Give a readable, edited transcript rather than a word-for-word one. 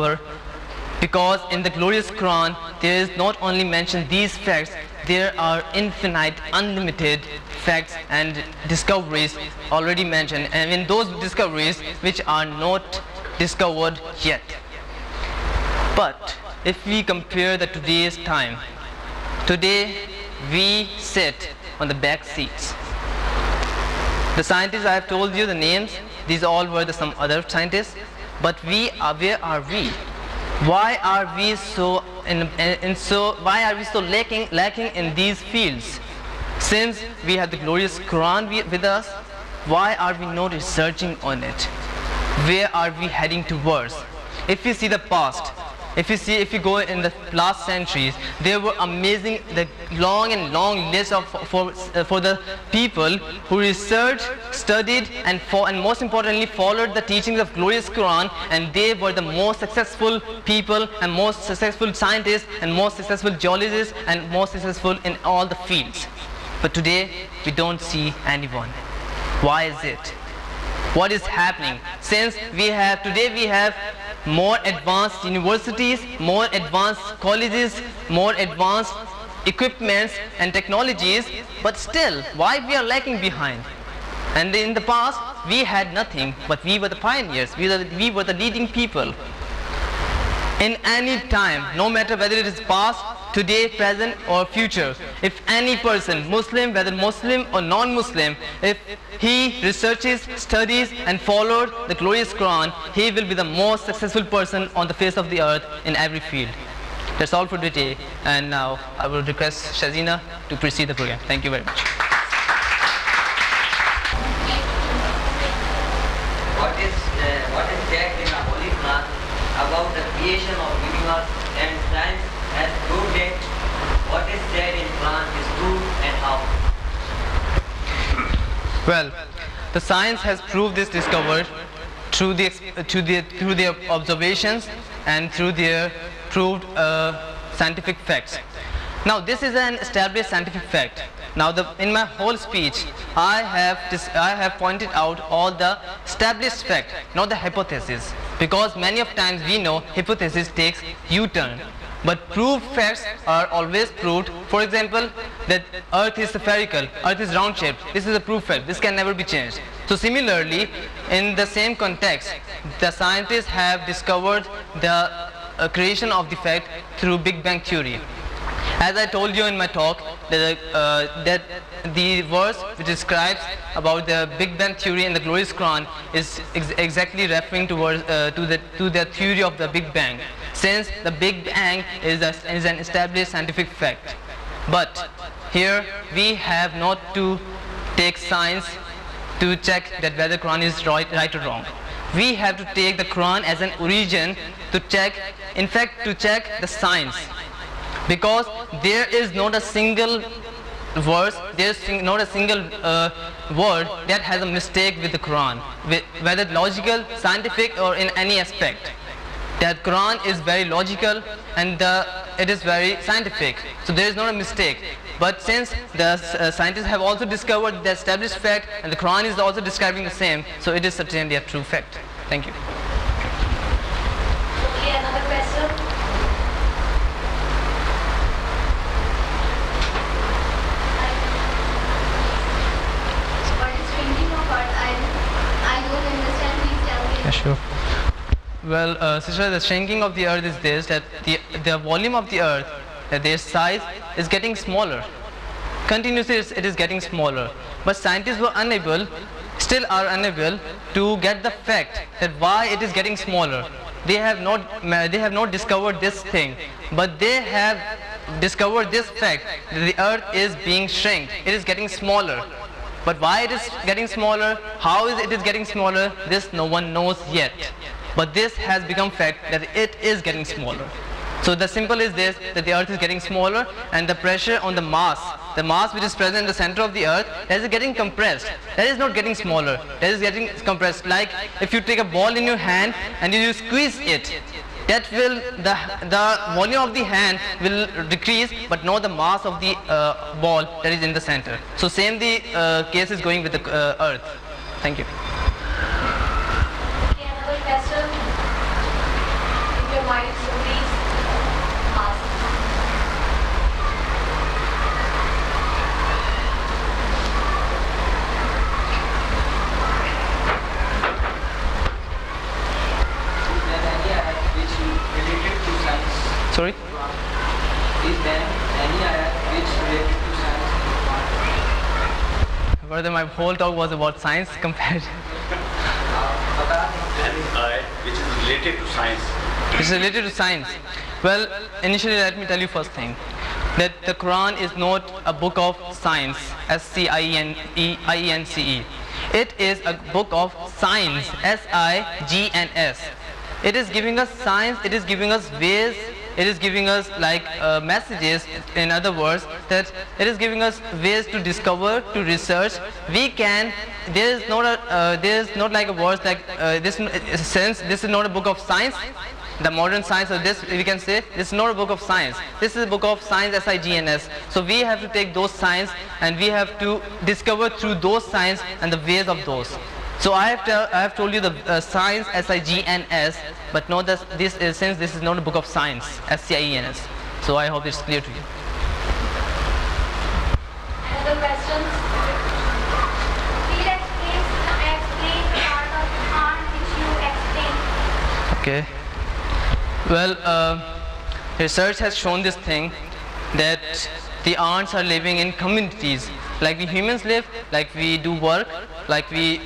discover, because in the glorious Quran there is not only mentioned these facts, there are infinite, unlimited facts and discoveries already mentioned, and in those discoveries which are not discovered yet. But if we compare the today's time, today we sit on the back seats. The scientists, I have told you the names, these all were some other scientists, but where are we? Why are we so lacking in these fields? Since we have the glorious Quran with us, why are we not researching on it? Where are we heading towards? If you see the past, if you go in the last centuries, there were amazing, the long list of for the people who researched, studied, and most importantly followed the teachings of glorious Quran, and they were the most successful people and most successful scientists and most successful geologists and most successful in all the fields. But today we don't see anyone. Why is it? What is happening? Since today we have more advanced universities, more advanced colleges, more advanced equipments and technologies, but still, why we are lagging behind? And in the past, we had nothing, but we were the pioneers, we were the leading people. In any time, no matter whether it is past, today, present or future, if any person, Muslim, whether Muslim or non-Muslim, if he researches, studies and followed the glorious Quran, he will be the most successful person on the face of the earth in every field. That's all for today, and now I will request Shazina to proceed the program. Thank you very much. What is said in the Holy Quran about the creation of universe, and science has proved it? What is said in Quran is true, and how? Well, the science has proved this discovered through their observations and through their proved scientific facts. Now this is an established scientific fact. Now in my whole speech I have pointed out all the established fact, not the hypothesis, because many of times we know hypothesis takes U-turn, but proved facts are always proved. For example, that earth is spherical, earth is round shaped, this is a proved fact, this can never be changed. So similarly, in the same context, the scientists have discovered the creation of the fact through Big Bang theory. As I told you in my talk, that the verse which describes about the Big Bang theory in the glorious Quran is exactly referring towards to the theory of the Big Bang, since the Big Bang is an established scientific fact. But here we have not to take science to check that whether Quran is right or wrong. We have to take the Quran as an origin to check, in fact to check the science. Because there is not a single verse, there is not a single word that has a mistake with the Quran, whether logical, scientific or in any aspect. That Quran is very logical and it is very scientific, so there is not a mistake. But since the scientists have also discovered the established fact and the Quran is also describing the same, so it is certainly a true fact. Thank you. Okay, another question. Sure. Well, sister, the shrinking of the earth is this, that the volume of the earth, that their size is getting smaller. Continuously it is getting smaller. But scientists were still are unable to get the fact that why it is getting smaller. They have not discovered this thing, but they have discovered this fact that the earth is being shrunk. It is getting smaller. But why it is getting smaller, how is it getting smaller, this no one knows yet. But this has become fact that it is getting smaller. So the simple is this, that the earth is getting smaller and the pressure on the mass which is present in the center of the earth, that is getting compressed. That is not getting smaller, that is getting compressed. Like if you take a ball in your hand and you squeeze it, that will, the volume of the hand will decrease, but not the mass of the ball that is in the center. So same the case is going with the earth. Thank you. Okay, another question. If your Sorry? Is there any ayat which related to science in the Quran? Brother, my whole talk was about science compared. बता दें। Any ayat which is related to science. It's related to science. Well, initially let me tell you first thing, that the Quran is not a book of science, S-C-I-E-N-C-E. It is a book of science, S-I-G-N-S. It is giving us science, it is giving us ways, it is giving us like messages, in other words, that it is giving us ways to discover, to research. We can, there is not like a word like this, since this is not a book of science, the modern science of this, we can say this is not a book of science, this is a book of science, S-I-G-N-S. So we have to take those science and we have to discover through those science and the ways of those. So I have told you the science, S-I-G-N-S, but know that this is, since this is not a book of science, S-C-I-E-N-S. So I hope it's clear to you. Other questions? Please explain the part of Quran which you explained. Okay. Well, research has shown this thing, that the ants are living in communities, like we humans live, like we do work, like we